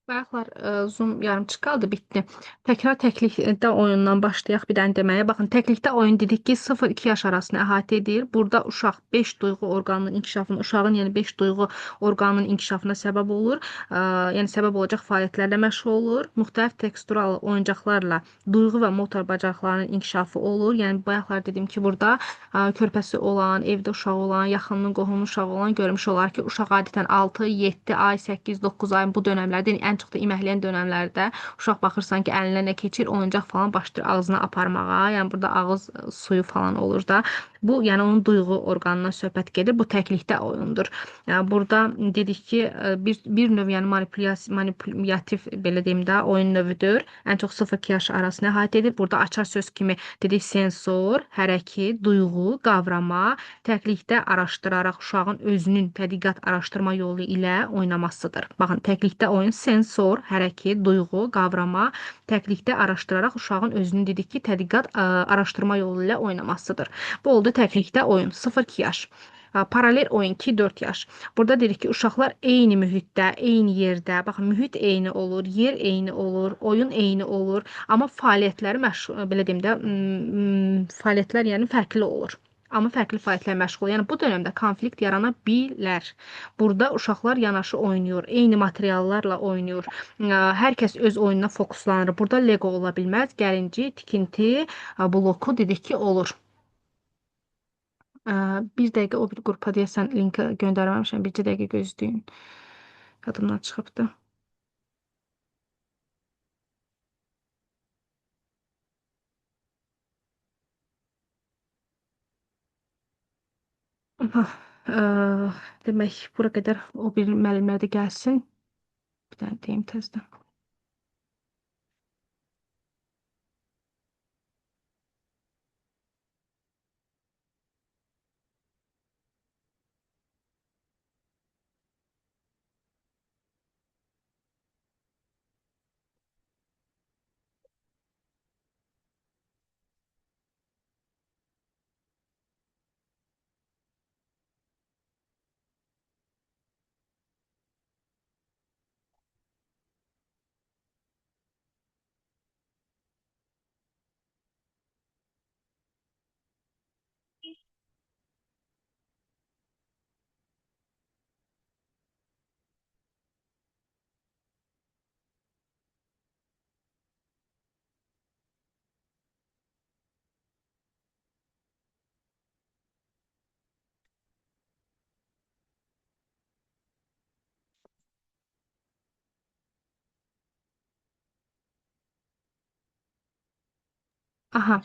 Bayaqlar Zoom yarımçıq qaldı, bitdi. Təkrar təklikdə oyundan başlayaq bir dənə deməyə. Baxın, təklikdə oyun dedik ki, 0-2 yaş arasını əhatə edir. Burada uşaq 5 duyğu orqanının inkişafına, uşağın yəni 5 duyğu orqanının inkişafına səbəb olur. Yəni səbəb olacaq fəaliyyətlərlə məşğul olur. Müxtəlif tekstural oyuncaqlarla duyğu və motor bacarıqlarının inkişafı olur. Yəni bayaqlar dedim ki, burada körpəsi olan, evdə uşağı olan, yaxınının qohumu uşağı olan görmüş olar ki, uşaq adətən 6, 7 ay, 8, 9 ay bu dönəmlərdə, yəni ən çox da iməhləyən dönəmlərdə uşaq baxırsan ki, əlinə nə keçir, oyuncaq falan başlayır ağzına aparmağa. Yəni burada ağız suyu falan olur da. Bu, yəni onun duyğu orqanından söhbət gedir. Bu təklikdə oyundur. Yəni burada dedik ki, bir növ, yəni manipulyasiv belə deyim də oyun növüdür. Ən çox 0-2 yaş arasını əhatə edir. Burada açar söz kimi dedik sensor, hərəki, duyğu, qavrama, təklikdə araşdıraraq uşağın özünün tədqiqat araşdırma yolu ilə oynamasıdır. Baxın, təklikdə oyun sensor, hərəki, duyğu, qavrama, təklikdə araşdıraraq uşağın özünün dedik ki, tədqiqat araşdırma yolu ilə oynamasıdır. Bu oldu təklikdə oyun 0-2 yaş. Paralel oyun 2-4 yaş. Burada dedik ki, uşaqlar eyni mühitdə, eyni yerdə, baxın, mühit eyni olur, yer eyni olur, oyun eyni olur, amma fəaliyyətləri belə deyim də, fəaliyyətlər yəni fərqli olur. Amma fərqli fəaliyyətlərlə məşğul. Yəni bu dövrdə konflikt yarana bilər. Burada uşaqlar yanaşı oynayır, eyni materiallarla oynayır. Hər kəs öz oyununa fokuslanır. Burada Lego ola bilməz. Gəlinci, tikinti bloku dedik ki, olur. Bir dəqiqə o bir qrupa deyəsən linki göndərməmişəm. Bircə dəqiqə gözləyin. Yadımdan çıxıbdı. Demək, bura qədər o bir müəllimlər də gəlsin. Bir dənə deyim təzədən. Aha,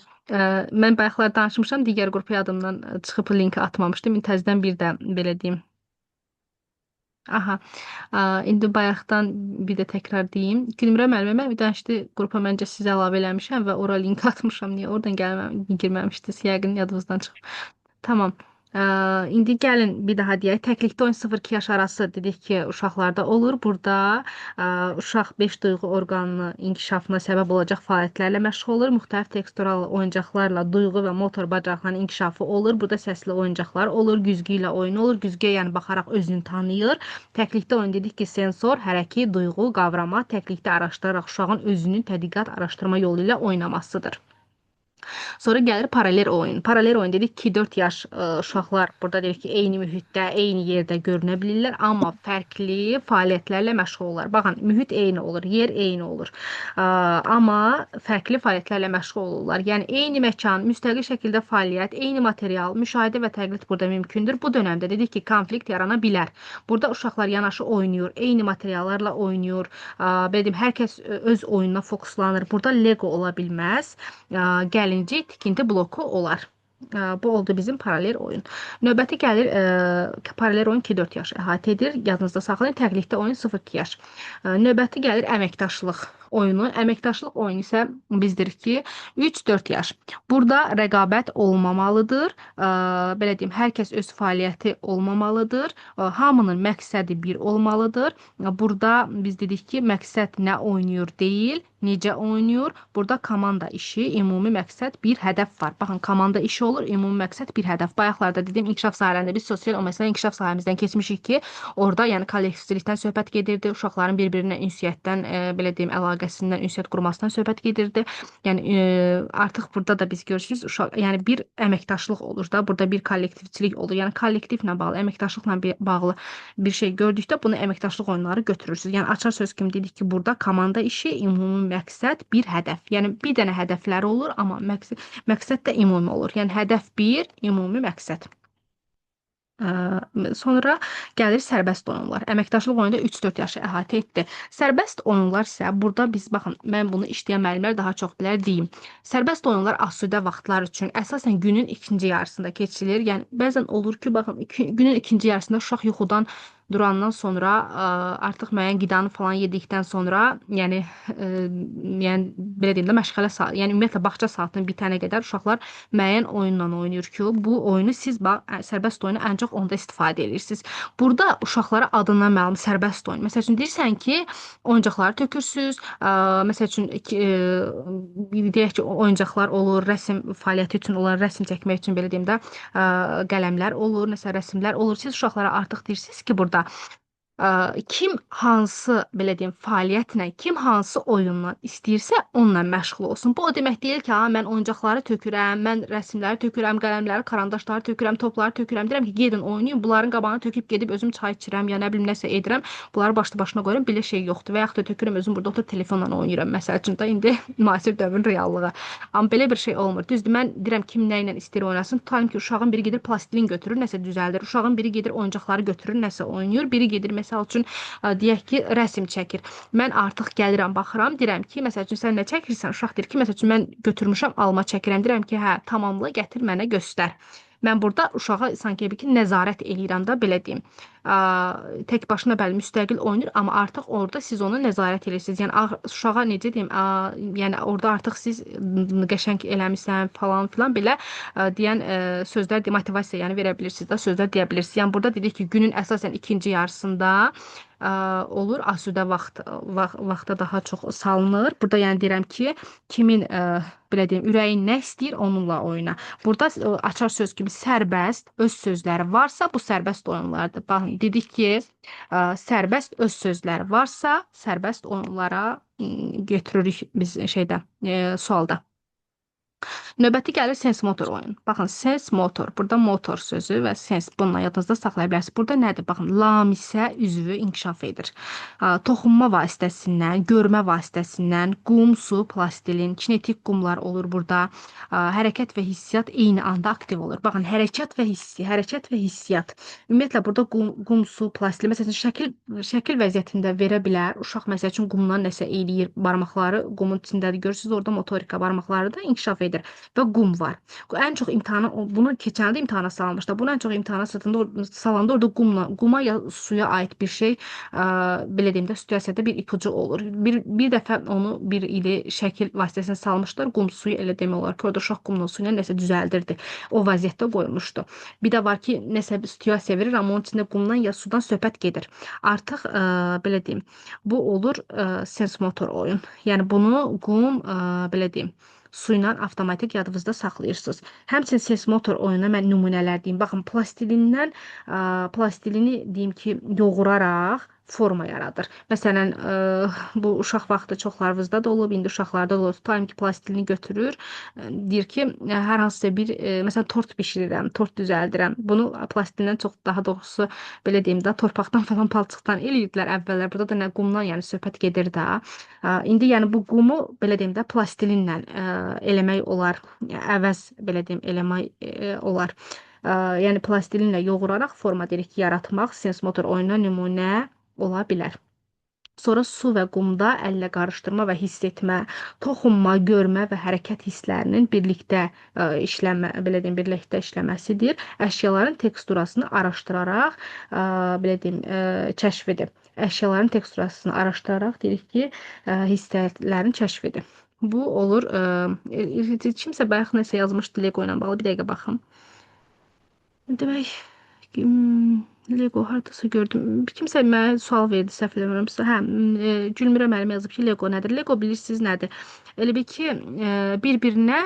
mən bayaqlar danışmışam, digər qrupa yadımdan çıxıb linki atmamışdım. İndi təzədən bir də belə deyim. Aha, indi bayaqdan bir də təkrar deyim. Gülmürə müəllimə, mən bir dənə işte qrupa məncə sizə əlavə eləmişəm və ora link atmışam. Niyə oradan girməmişdiniz? Yəqin yadınızdan çıxıb. Tamam. İndi gəlin bir daha deyək. Təklikdə oyun 0-2 yaş arası dedik ki, uşaqlarda olur. Burada uşaq 5 duyğu orqanının inkişafına səbəb olacaq fəaliyyətlərlə məşğul olur. Müxtəlif tekstural oyuncaqlarla duyğu və motor bacarıqlarının inkişafı olur. Burada səsli oyuncaqlar olur, güzgü ilə oyun olur. Güzgüyə yəni baxaraq özünü tanıyır. Təklikdə oyun dedik ki, sensor, hərəki, duyğu, qavrama, təklikdə araşdıraraq uşağın özünün tədqiqat araşdırma yolu ilə oynamasıdır. Sonra gəlir paralel oyun. Paralel oyun dedik 2-4 yaş uşaqlar burada dedik ki, eyni mühitdə, eyni yerdə görünə bilirlər, amma fərqli fəaliyyətlərlə məşğul olurlar. Baxın, mühit eyni olur, yer eyni olur. Amma fərqli fəaliyyətlərlə məşğul olurlar. Yəni eyni məkan, müstəqil şəkildə fəaliyyət, eyni material, müşahidə və təqlid burada mümkündür. Bu dövrdə dedik ki, konflikt yarana bilər. Burada uşaqlar yanaşı oynayır, eyni materiallarla oynayır. Belə deyim, hər kəs öz oyununa fokuslanır. Burada Lego ola bilməz. Gəlinci, tikinti bloku olar. Bu oldu bizim paralel oyun. Növbəti gəlir paralel oyun 2-4 yaş əhatə edir. Yadınızda saxlayın. Təklikdə oyun 0-2 yaş. Növbəti gəlir əməkdaşlıq oyunu. Əməkdaşlıq oyunu isə bizdir ki, 3-4 yaş. Burada rəqabət olmamalıdır. Belə deyim, hər kəs öz fəaliyyəti olmamalıdır. Hamının məqsədi bir olmalıdır. Burada biz dedik ki, məqsəd nə oynayır deyil, necə oynayır. Burada komanda işi, ümumi məqsəd, bir hədəf var. Baxın, komanda işi olur, ümumi məqsəd, bir hədəf. Bayaqlarda dedim, inkişaf sahələrində biz sosial, məsələn, inkişaf sahəmizdən keçmişik ki, orada yəni kollektivçilikdən söhbət gedirdi, uşaqların bir-birinə ünsiyyətdən, belə deyim, əlaqəsindən, ünsiyyət qurmasından söhbət gedirdi. Yəni artıq burada da biz görürsüz, yəni bir əməkdaşlıq olur da, burada bir kollektivçilik olur. Yəni kollektivlə bağlı, əməkdaşlıqla bağlı bir şey gördükdə bunu əməkdaşlıq oyunları götürürsüz. Yəni açar söz kimi dedik ki, burada komanda işi, ümumi məqsəd, bir hədəf. Yəni bir dənə hədəfləri olur, amma məqsəd də ümumi olur. Yəni hədəf bir, ümumi məqsəd. Sonra gəlir sərbəst oyunlar. Əməkdaşlıq oyunda 3-4 yaşı əhatə etdi. Sərbəst oyunlar isə burada biz baxın, mən bunu işləyən müəllimlər daha çox bilər deyim. Sərbəst oyunlar asudə vaxtlar üçün əsasən günün ikinci yarısında keçilir. Yəni bəzən olur ki, baxın, günün ikinci yarısında uşaq yuxudan durandan sonra artıq müəyyən qidanı falan yedikdən sonra, yəni belə deyim də məşğələ saat, yəni ümumiyyətlə bağça saatının bitənə qədər uşaqlar müəyyən oyunla oynayır ki, bu oyunu siz sərbəst oyunu ən çox onda istifadə edirsiniz. Burada uşaqlara adından məlum sərbəst oyun. Məsəl üçün deyirsən ki, oyuncaqları tökürsüz. Məsəl üçün deyək ki, oyuncaqlar olur, rəsm fəaliyyəti üçün onlar rəsm çəkmək üçün belə deyim də qələmlər olur, nəsə rəsmlər olur. Siz uşaqlara artıq deyirsiniz ki, burada kim hansı belə deyim fəaliyyətlə, kim hansı oyunla istəyirsə onunla məşğul olsun. Bu o demək deyil ki, mən oyuncaqları tökürəm, mən rəsmləri tökürəm, qələmləri, karandaşları tökürəm, topları tökürəm. Deyirəm ki, gedin oynayın. Bunların qabağına töküb gedib özüm çay içirəm, ya nə bilim nəsə edirəm. Bunları başlı-başına qoyuram. Belə şey yoxdur. Və yaxud da tökürəm özüm burada oturub telefonla oynayıram. Məsəl üçün də indi müasir dövrün reallığı. Amma belə bir şey olmur. Düzdür, mən deyirəm kim nə ilə istəyir oynasın. Tutalım ki, uşağın biri gedir plastilin götürür, nəsə düzəldir. Uşağın biri gedir oyuncaqları götürür, nəsə oynayır. Biri gedir məsəl üçün deyək ki, rəsm çəkir. Mən artıq gəlirəm, baxıram, deyirəm ki, məsəl üçün sən nə çəkirsən? Uşaq deyir ki, məsəl üçün mən götürmüşəm, alma çəkirəm. Deyirəm ki, hə, tamamla, gətir mənə göstər. Mən burada uşağa sanki ki, nəzarət eləyirəm da, belə deyim. Tək başına bəli müstəqil oynayır, amma artıq orada siz onu nəzarət edirsiniz. Yəni uşağa necə deyim, yəni orada artıq siz qəşəng eləmisən falan filan belə deyən sözlər, motivasiya yəni verə bilirsiniz də, sözlər deyə bilirsiniz. Yəni burada dedik ki, günün əsasən ikinci yarısında olur, asudə vaxta daha çox salınır. Burada yəni deyirəm ki, kimin belə deyim, ürəyin nə istəyir onunla oyna. Burada açar söz kimi sərbəst öz sözləri varsa bu sərbəst oyunlardır. Baxın, dedik ki, sərbəst öz sözləri varsa sərbəst oyunlara götürürük biz şeydə, sualda. Növbəti gəlir sens motor oyun. Baxın, sens motor. Burada motor sözü və sens bununla yadınızda saxlaya bilərsiniz. Burada nədir? Baxın, lamisə üzvü inkişaf edir. Toxunma vasitəsindən, görmə vasitəsindən, qum, su, plastilin, kinetik qumlar olur burada. Hərəkət və hissiyat eyni anda aktiv olur. Baxın, hərəkət və hissiyat. Ümumiyyətlə burada qum, su, plastilin, məsələn, şəkil vəziyyətində verə bilər. Uşaq məsəl üçün qumdan nəsə eləyir, barmaqları qumun içindədir. Görürsüz, orada motorika barmaqları da inkişaf edir. Və qum var. Ən çox imtahana, bunu keçəndə imtahana salmışlar. Bunu ən çox imtahana salanda orada quma ya suya aid bir şey, belə deyim də, situasiyada bir ipucu olur. Bir dəfə onu bir ili şəkil vasitəsilə salmışlar. Qum suyu elə demək olar ki, orada uşaq qumla suyla nəsə düzəldirdi. O vəziyyətdə qoymuşdu. Bir də var ki, nəsə bir situasiya verir, amma onun içində qumdan ya sudan söhbət gedir. Artıq belə deyim, bu olur sens motor oyun. Yəni bunu qum, belə deyim, su ilə avtomatik yadınızda saxlayırsınız. Həmçinin sens motor oyununa mən nümunələr deyim. Baxın, plastilini deyim ki, yoğuraraq forma yaradır. Məsələn, bu uşaq vaxtı çoxlarınızda da olub, indi uşaqlarda da olub. Tutalım ki, plastilini götürür, deyir ki, hər hansısa bir, məsələn, tort bişirirəm, tort düzəldirəm. Bunu plastilindən çox, daha doğrusu, belə deyim də, torpaqdan falan palçıqdan eləyirdilər əvvəllər. Burada da nə qumdan, yəni söhbət gedir də. İndi yəni bu qumu, belə deyim də, plastilinlə eləmək olar, əvəz, belə deyim, eləmək olar. Yəni plastilinlə yoğuraraq forma dedik ki, yaratmaq sens motor oyununa nümunə ola bilər. Sonra su və qumda əllə qarışdırma və hiss etmə, toxunma, görmə və hərəkət hisslərinin birlikdə işləmə, belə deyim, birlikdə işləməsidir. Əşyaların teksturasını araşdıraraq, belə deyim, kəşf edib. Əşyaların teksturasını araşdıraraq deyirik ki, hissələrin kəşfidir. Bu olur, kimsə bayaq nəsə yazmışdı Lego ilə bağlı, bir dəqiqə baxım. Demək, Lego hardasa gördüm. Kimsə mənə sual verdi, səhv eləmirəmsə. Hə, Gülmürə müəllim yazıb ki, Lego nədir? Lego bilirsiniz nədir? Elə bil ki, bir-birinə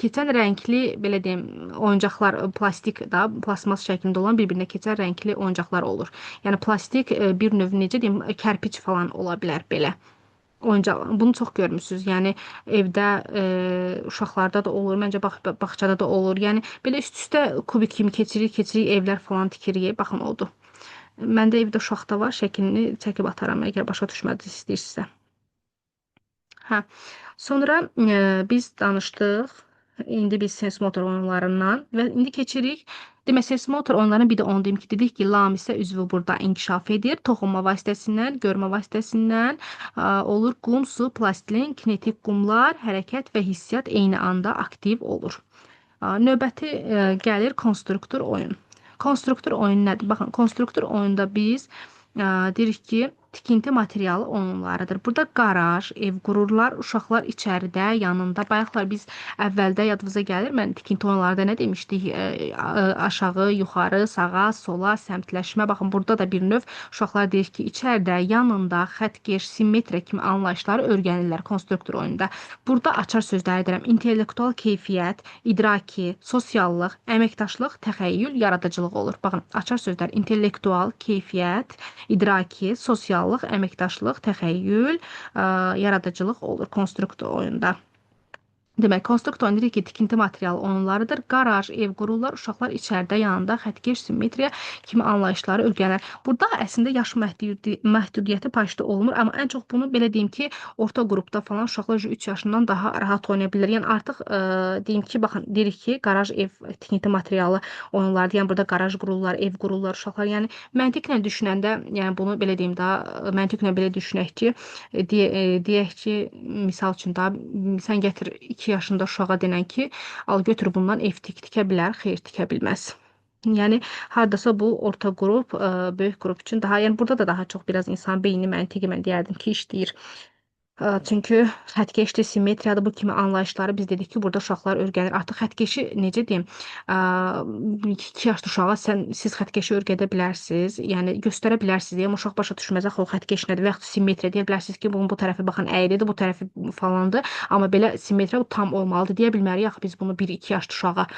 keçən rəngli, belə deyim, oyuncaqlar, plastik da, plasmas şəklində olan bir-birinə keçən rəngli oyuncaqlar olur. Yəni plastik bir növ necə deyim, kərpic falan ola bilər belə. Oyuncaq. Bunu çox görmüsünüz. Yəni evdə uşaqlarda da olur, məncə bağçada da olur. Yəni belə üst-üstə kubik kimi keçirik, evlər falan tikirik. Baxın oldu. Məndə evdə uşaqda var, şəklini çəkib ataram əgər başa düşmədiniz istəyirsinizsə. Hə. Sonra biz danışdıq. İndi biz sens motor oyunlarından və indi keçirik. Demək, sens motor oyunlarının bir də onu deyim ki, dedik ki, lamisə üzvü burada inkişaf edir. Toxunma vasitəsindən, görmə vasitəsindən olur. Qum, su, plastilin, kinetik qumlar, hərəkət və hissiyat eyni anda aktiv olur. Növbəti gəlir konstruktor oyun. Konstruktor oyun nədir? Baxın, konstruktor oyunda biz deyirik ki, tikinti materialı oyunlarıdır. Burada qaraj, ev qururlar, uşaqlar içəridə, yanında. Bayaqlar biz əvvəldə yadınıza gəlir, mən tikinti oyunlarda nə demişdik? Aşağı, yuxarı, sağa, sola, səmtləşmə. Baxın, burada da bir növ uşaqlar deyir ki, içəridə, yanında, xəttkeş, simmetriya kimi anlayışları öyrənirlər konstruktor oyunda. Burada açar sözləri deyirəm. İntellektual keyfiyyət, idraki, sosiallıq, əməkdaşlıq, təxəyyül, yaradıcılıq olur. Baxın, açar sözlər intellektual keyfiyyət, idraki, sosiallıq, əməkdaşlıq, təxəyyül, yaradıcılıq olur konstruktor oyunda. Demək, konstruktor dedik ki, tikinti materialı oyunlarıdır. Qaraj, ev qururlar, uşaqlar içəridə, yanında, xəttkeş, simmetriya kimi anlayışları öyrənir. Burada əslində yaş məhdudiyyəti başda olmur, amma ən çox bunu belə deyim ki, orta qrupda falan uşaqlar 3 yaşından daha rahat oynaya bilər. Yəni artıq deyim ki, baxın, deyirik ki, qaraj, ev, tikinti materialı oyunlardır. Yəni burada qaraj qururlar, ev qururlar uşaqlar. Yəni məntiqlə düşünəndə, yəni bunu belə deyim də, məntiqlə belə düşünək ki, deyək ki, misal üçün da sən gətir 2 yaşında uşağa denən ki, al götür bundan ev tikə bilər, xeyr tikə bilməz. Yəni hardasa bu orta qrup, böyük qrup üçün daha, yəni burada da daha çox biraz insan beyni məntiqi mən deyərdim ki, işləyir. Çünki xəttkeşdir, simmetriyadır, bu kimi anlayışları biz dedik ki, burada uşaqlar öyrənir. Artıq xəttkeşi necə deyim, 2 yaşlı uşağa siz xəttkeşi öyrədə bilərsiniz, yəni göstərə bilərsiniz, yəni uşaq başa düşməz, axı o xəttkeş nədir və yaxud simmetriya deyə bilərsiniz ki, bunun bu tərəfi baxın əyridir, bu tərəfi falandır, amma belə simmetriya tam olmalıdır deyə bilmərik, axı biz bunu 1-2 yaşlı uşağa.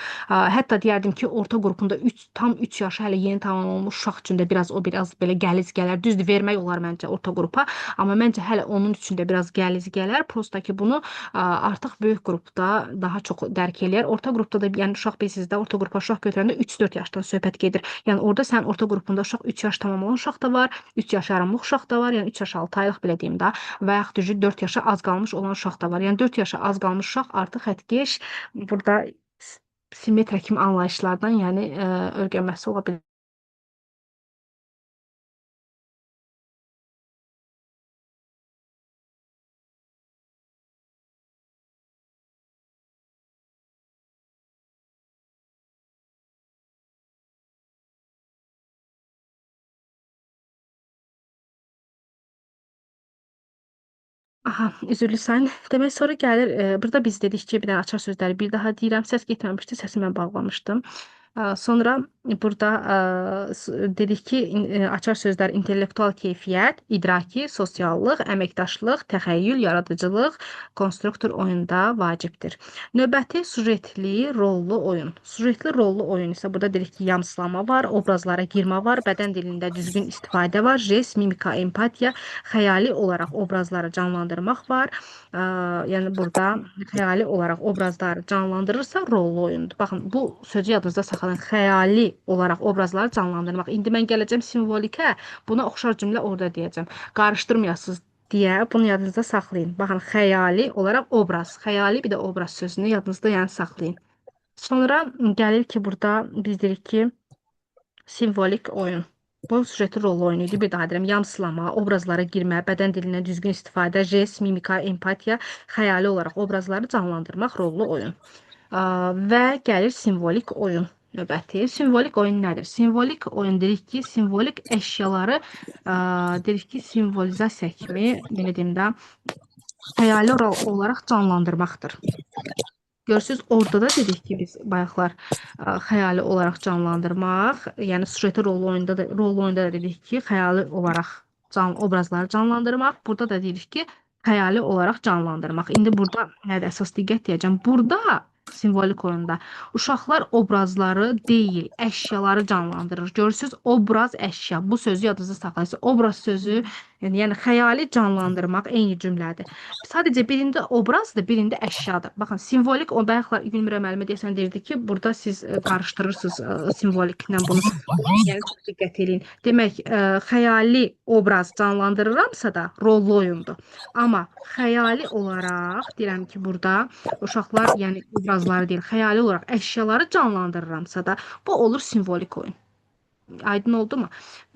Hətta deyərdim ki, orta qrupunda tam 3 yaşı hələ yeni tamam olmuş uşaq üçün də biraz belə qəliz gələr. Düzdür, vermək olar məncə orta qrupa, amma məncə hələ onun üçün də biraz qəliz gələr. Prosta ki, bunu artıq böyük qrupda daha çox dərk eləyər. Orta qrupda da, yəni uşaq bilirsiniz də, orta qrupa uşaq götürəndə 3-4 yaşdan söhbət gedir. Yəni orada sən orta qrupunda uşaq 3 yaş tamam olan uşaq da var, 3 yaş yarımlıq uşaq da var, yəni 3 yaş 6 aylıq belə deyim də, və yaxud 4 yaşa az qalmış olan uşaq da var. Yəni 4 yaşa az qalmış uşaq artıq xəttkeş burada simmetriya kimi anlayışlardan, yəni öyrənməsi ola bilər. Aha, üzürlüsən. Demək, sonra gəlir, burada biz dedik ki, bir dənə açar sözləri bir daha deyirəm. Səs getməmişdi, səsi mən bağlamışdım. Sonra burada dedik ki, açar sözlər intellektual keyfiyyət, idraki, sosiallıq, əməkdaşlıq, təxəyyül, yaradıcılıq, konstruktor oyunda vacibdir. Növbəti sujetli, rollu oyun. Sujetli, rollu oyun isə burada dedik ki, yamsılama var, obrazlara girmə var, bədən dilində düzgün istifadə var, jest, mimika, empatiya, xəyali olaraq obrazları canlandırmaq var. Yəni burada xəyali olaraq obrazları canlandırırsa rollu oyundur. Baxın, bu sözü yadınızda saxlayın. Xəyali olaraq obrazları canlandırmaq. İndi mən gələcəm simvolikə, buna oxşar cümlə orada deyəcəm. Qarışdırmayasınız deyə bunu yadınızda saxlayın. Baxın, xəyali olaraq obraz. Xəyali bir də obraz sözünü yadınızda yəni saxlayın. Sonra gəlir ki, burada biz deyirik ki, simvolik oyun. Bu süjetin rol oyunu idi. Bir daha deyirəm, yamsılama, obrazlara girmə, bədən dilindən düzgün istifadə, jest, mimika, empatiya, xəyali olaraq obrazları canlandırmaq rollu oyun. Və gəlir simvolik oyun növbəti. Simvolik oyun nədir? Simvolik oyun dedik ki, simvolik əşyaları dedik ki, simvolizasiya kimi, belə deyim də, xəyali olaraq canlandırmaqdır. Görürsüz, orada da dedik ki, biz bayaqlar xəyali olaraq canlandırmaq, yəni sujeti rol oyunda da dedik ki, xəyali olaraq obrazları canlandırmaq. Burada da dedik ki, xəyali olaraq canlandırmaq. İndi burada nədir əsas diqqət deyəcəm. Burada simvolik oyunda uşaqlar obrazları deyil, əşyaları canlandırır. Görürsüz, obraz, əşya. Bu sözü yadınızda saxlayın. Obraz sözü, yəni xəyali canlandırmaq eyni cümlədir. Sadəcə birində obrazdır, birində əşyadır. Baxın, simvolik, o bayaqlar Gülmürə müəllimə deyəsən deyirdi ki, burada siz qarışdırırsınız simvoliklə bunu. Yəni çox diqqət edin. Demək, xəyali obraz canlandırıramsa da rollu oyundur. Amma xəyali olaraq deyirəm ki, burada uşaqlar, yəni obrazları deyil, xəyali olaraq əşyaları canlandırıramsa da bu olur simvolik oyun. Aydın oldu mu?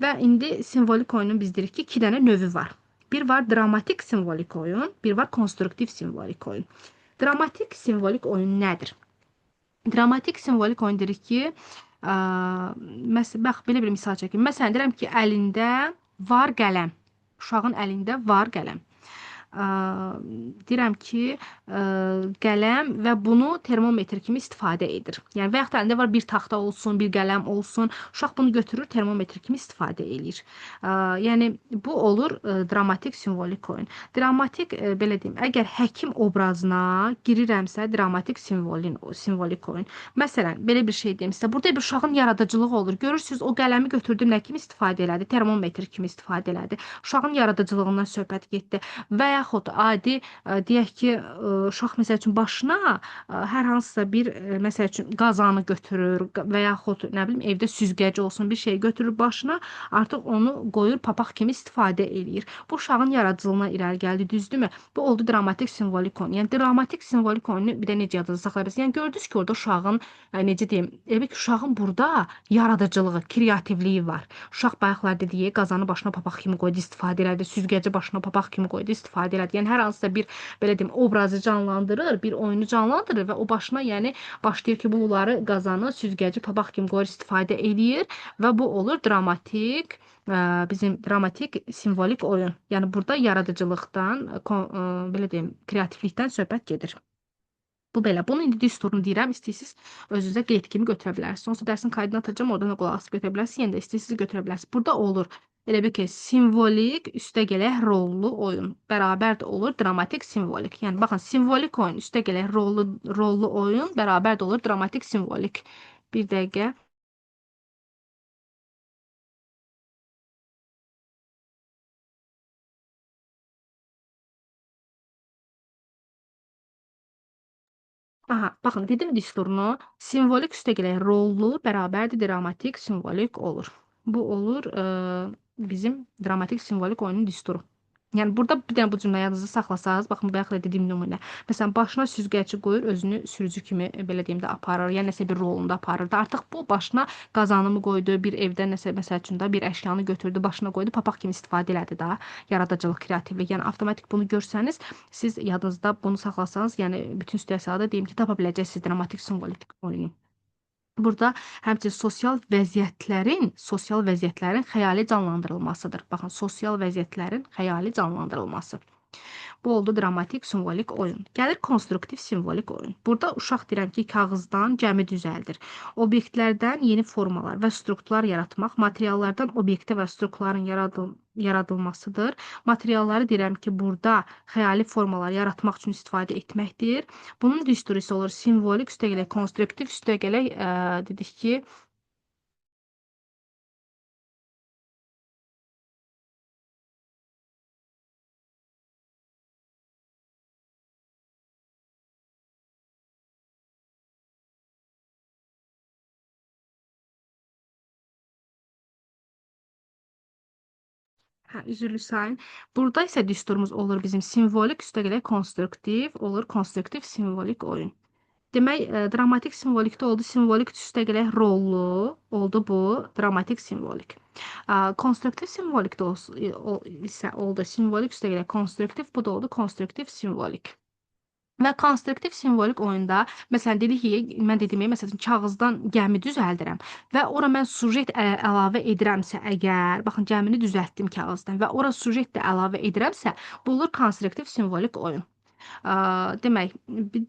Və indi simvolik oyunun biz deyirik ki, 2 dənə növü var. Bir var dramatik simvolik oyun, bir var konstruktiv simvolik oyun. Dramatik simvolik oyun nədir? Dramatik simvolik oyun deyirik ki, bax, belə bir misal çəkim. Məsələn, deyirəm ki, əlində var qələm. Uşağın əlində var qələm. Deyirəm ki, qələm və bunu termometr kimi istifadə edir. Yəni, və yaxud da əlində var bir taxta olsun, bir qələm olsun, uşaq bunu götürür, termometr kimi istifadə edir. Yəni, bu olur dramatik simvolik oyun. Dramatik, belə deyim, əgər həkim obrazına girirəmsə, dramatik simvolik oyun. Məsələn, belə bir şey deyim sizə, burada bir uşağın yaradıcılığı olur. Görürsünüz, o qələmi götürdü, nə kimi istifadə elədi? Termometr kimi istifadə elədi. Uşağın yaradıcılığından söhbət getdi. Və yaxud adi, deyək ki, uşaq məsəl üçün başına hər hansısa bir, məsəl üçün qazanı götürür və yaxud, nə bilim, evdə süzgəc olsun, bir şey götürür başına, artıq onu qoyur, papaq kimi istifadə eləyir. Bu uşağın yaradıcılığına irəli gəldi, düzdürmü? Bu oldu dramatik simvolik oyun. Yəni, dramatik simvolik oyunu bir də necə yadınızda saxlayabilirsiniz? Yəni, gördünüz ki, orada uşağın, necə deyim, elə ki, uşağın burada yaradıcılığı, kreativliyi var. Uşaq bayaqlar dediyi qazanı başına papaq kimi qoydu, istifadə elədi, süzgəci başına papaq kimi qoydu, istifadə elədi. Yəni, hər hansısa bir, belə deyim, obrazı canlandırır, bir oyunu canlandırır və o başına, yəni, başlayır ki, bunları qazanı, süzgəci papaq kimi qoyur, istifadə eləyir və bu olur dramatik, bizim dramatik simvolik oyun. Yəni, burada yaradıcılıqdan, belə deyim, kreativlikdən söhbət gedir. Bu belə. Bunun indi düsturunu deyirəm, istəyirsiniz özünüzə qeyd kimi götürə bilərsiniz. Onsuz dərsin kaydını atacağım, oradan da qulaq asıb götürə bilərsiniz. Yenə də istəyirsiniz götürə bilərsiniz. Burada olur. Elə bir ki, simvolik üstəgələk rollu oyun. Bərabər də olur dramatik simvolik. Yəni, baxın, simvolik oyun üstəgələk rollu oyun bərabər də olur dramatik simvolik. Bir dəqiqə. Aha, baxın, dedim düsturunu. Simvolik üstəgələk rollu bərabərdir dramatik simvolik olur. Bu olur bizim dramatik simvolik oyunun düsturu. Yəni, burada bir dənə bu cümlə yadınızda saxlasanız, baxın, bayaq da dediyim nümunə. Məsələn, başına süzgəci qoyur, özünü sürücü kimi, belə deyim də, aparır, yəni nəsə bir rolunda aparırdı. Artıq bu başına qazanımı qoydu, bir evdə nəsə, məsəl üçün də bir əşyanı götürdü, başına qoydu, papaq kimi istifadə elədi da, yaradıcılıq, kreativlik. Yəni, avtomatik bunu görsəniz, siz yadınızda bunu saxlasanız, yəni bütün situasiyada deyim ki, tapa biləcəksiniz dramatik simvolik oyunu. Burada həmçinin sosial vəziyyətlərin xəyali canlandırılmasıdır. Baxın, sosial vəziyyətlərin xəyali canlandırılması. Bu oldu dramatik simvolik oyun. Gəlir konstruktiv simvolik oyun. Burada uşaq deyirəm ki, kağızdan gəmi düzəldir. Obyektlərdən yeni formalar və strukturlar yaratmaq, materiallardan obyektə və strukturların yaradılmasıdır. Materialları deyirəm ki, burada xəyali formalar yaratmaq üçün istifadə etməkdir. Bunun düsturu isə olur simvolik, üstəgələk konstruktiv, üstəgələk dedik ki, üzrlü sayın. Burada isə düsturumuz olur bizim simvolik, üstəgələk konstruktiv, olur konstruktiv simvolik oyun. Demək, dramatik simvolikdə oldu. Simvolik üstəgələk rollu oldu bu dramatik simvolik. Konstruktiv simvolikdə isə oldu simvolik üstəgələk konstruktiv. Bu da oldu konstruktiv simvolik. Və konstruktiv simvolik oyunda, məsələn, dedik ki, mən dediyim, məsələn, kağızdan gəmi düzəldirəm və ora mən sujet əlavə edirəmsə əgər, baxın, gəmini düzəltdim kağızdan və ora sujet də əlavə edirəmsə, bu olur konstruktiv simvolik oyun. Demək,